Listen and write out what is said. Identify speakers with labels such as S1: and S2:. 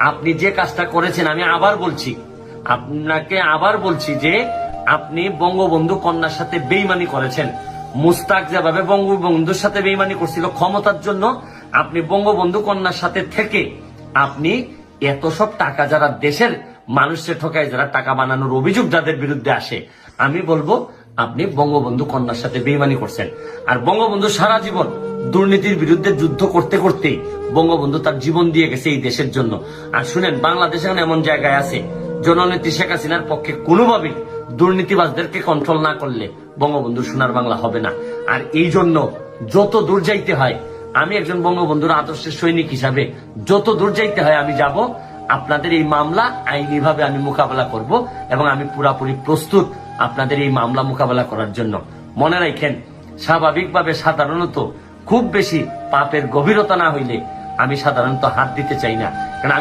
S1: আপনি যে কাজটা করেছেন, আমি আবার বলছি, আপনাকে আবার বলছি যে আপনি বঙ্গবন্ধু কন্যার সাথে বেইমানি করেছেন। মুস্তাক যেভাবে বঙ্গবন্ধুর সাথে বেইমানি করছিল ক্ষমতার জন্য, আপনি বঙ্গবন্ধু কন্যার সাথে থেকে আপনি এত সব টাকা যারা দেশের মানুষকে ঠকায়, যারা টাকা বানানোর অভিযোগ যাদের বিরুদ্ধে আসে, আমি বলবো আপনি বঙ্গবন্ধু কন্যার সাথে বেইমানি করছেন। আর বঙ্গবন্ধু সারা জীবন দুর্নীতির বিরুদ্ধে যুদ্ধ করতে করতেই বঙ্গবন্ধু তার জীবন দিয়ে গেছে এই দেশের জন্য। আর শুনেন, বাংলাদেশ এখন এমন জায়গায় আছে, জননেত্রী শেখ হাসিনার পক্ষে কোনোভাবেই দুর্নীতিবাজদেরকে কন্ট্রোল না করলে বঙ্গবন্ধু সোনার বাংলা হবে না। আর এই জন্য যত দূর যাইতে হয়, আমি একজন বঙ্গবন্ধুর আদর্শের সৈনিক হিসাবে যত দূর যাইতে হয় আমি যাব। আপনাদের এই মামলা আইনিভাবে আমি মোকাবেলা করব এবং আমি পুরাপুরি প্রস্তুত আপনাদের এই মামলা মোকাবেলা করার জন্য। মনে রাখেন, স্বাভাবিকভাবে সাধারণত খুব বেশি পাপের গভীরতা না হইলে আমি সাধারণত হাত দিতে চাই না, কারণ আমি